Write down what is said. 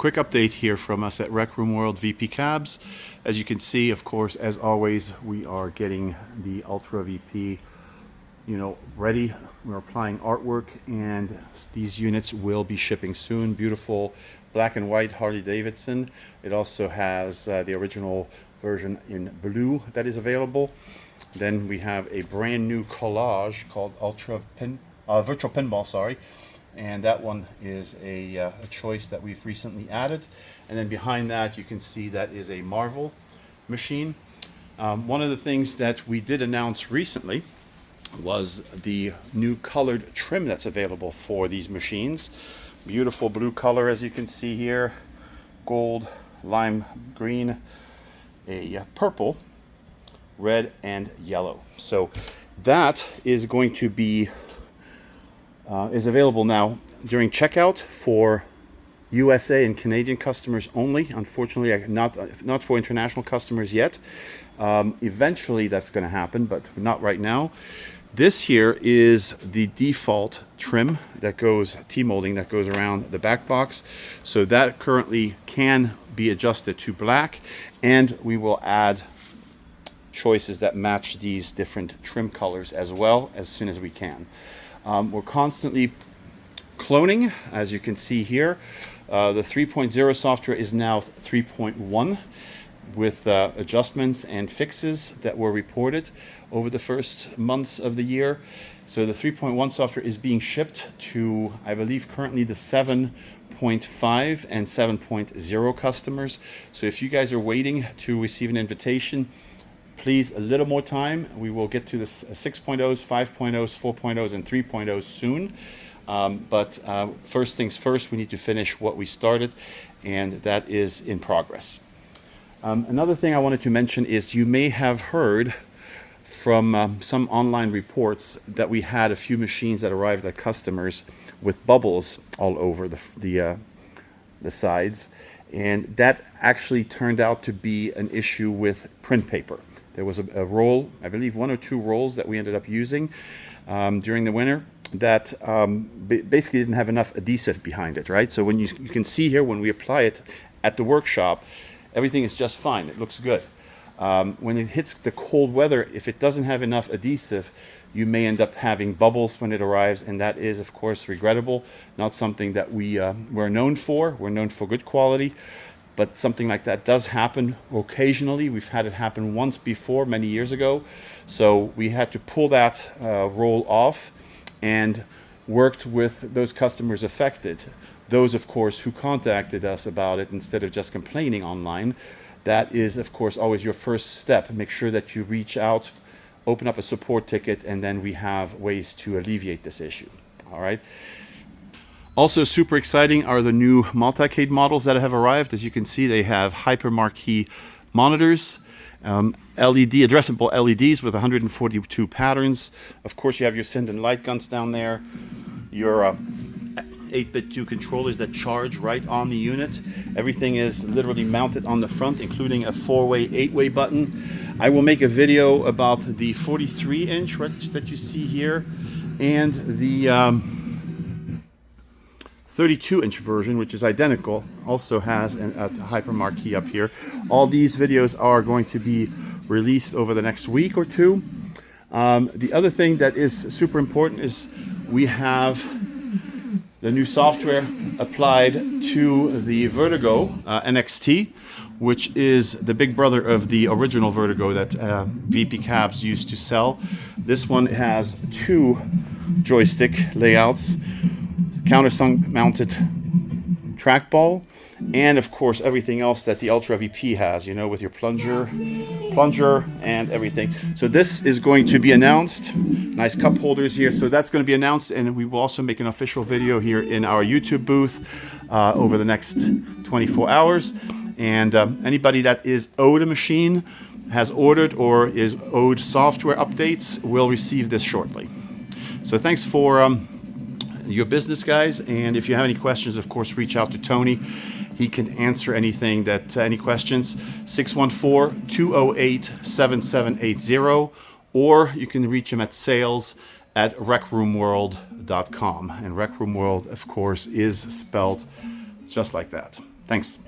quick update here from us at Rec Room World VP Cabs. As you can see, of course, as always, we are getting the UltraVP, ready. We're applying artwork, and these units will be shipping soon. Beautiful black and white Harley Davidson. It also has the original version in blue that is available. Then we have a brand new collage called Virtual Pinball, sorry. And that one is a choice that we've recently added. And then behind that, you can see that is a Marvel machine. One of the things that we did announce recently was the new colored trim that's available for these machines. Beautiful blue color, as you can see here, gold, lime green, a purple, red, and yellow. So that is going to be is available now during checkout for USA and Canadian customers only. Unfortunately, not for international customers yet. Eventually that's going to happen, but not right now. This here is the default trim that goes, T-molding that goes around the back box. So that currently can be adjusted to black, and we will add choices that match these different trim colors as well as soon as we can. We're constantly cloning, as you can see here. The 3.0 software is now 3.1 with adjustments and fixes that were reported over the first months of the year. So the 3.1 software is being shipped to, I believe, currently the 7.5 and 7.0 customers. So if you guys are waiting to receive an invitation, please, a little more time. We will get to the 6.0s, 5.0s, 4.0s, and 3.0s soon. But first things first, we need to finish what we started, and that is in progress. Another thing I wanted to mention is you may have heard from some online reports that we had a few machines that arrived at customers with bubbles all over the sides, and that actually turned out to be an issue with print paper. There was a roll, I believe 1 or 2 rolls that we ended up using during the winter that basically didn't have enough adhesive behind it, right? So when you can see here, when we apply it at the workshop, everything is just fine. It looks good. When it hits the cold weather, if it doesn't have enough adhesive, you may end up having bubbles when it arrives, and that is, of course, regrettable. Not something that we're known for. We're known for good quality. But something like that does happen occasionally. We've had it happen once before, many years ago. So we had to pull that roll off and worked with those customers affected. Those, of course, who contacted us about it instead of just complaining online. That is, of course, always your first step. Make sure that you reach out, open up a support ticket, and then we have ways to alleviate this issue. All right. Also super exciting are the new multicade models that have arrived. As you can see, they have hyper marquee monitors, addressable LEDs with 142 patterns. Of course, you have your Sinden light guns down there, your 8-bit 2 controllers that charge right on the unit. Everything is literally mounted on the front, including a 4-way, 8-way button. I will make a video about the 43-inch that you see here and the 32-inch version, which is identical, also has a hyper marquee up here. All these videos are going to be released over the next week or two. The other thing that is super important is we have the new software applied to the Vertigo NXT, which is the big brother of the original Vertigo that VP Cabs used to sell. This one has 2 joystick layouts, countersunk mounted trackball, and of course everything else that the UltraVP has, with your plunger and everything. So this is going to be announced. Nice cup holders here. So that's going to be announced, and we will also make an official video here in our YouTube booth over the next 24 hours. And anybody that is owed a machine, has ordered or is owed software updates, will receive this shortly. So thanks for your business, guys, and if you have any questions, of course, reach out to Tony. He can answer anything any questions. 614-208-7780, or you can reach him at sales@recroomworld.com. And Rec Room World, of course, is spelled just like that. Thanks.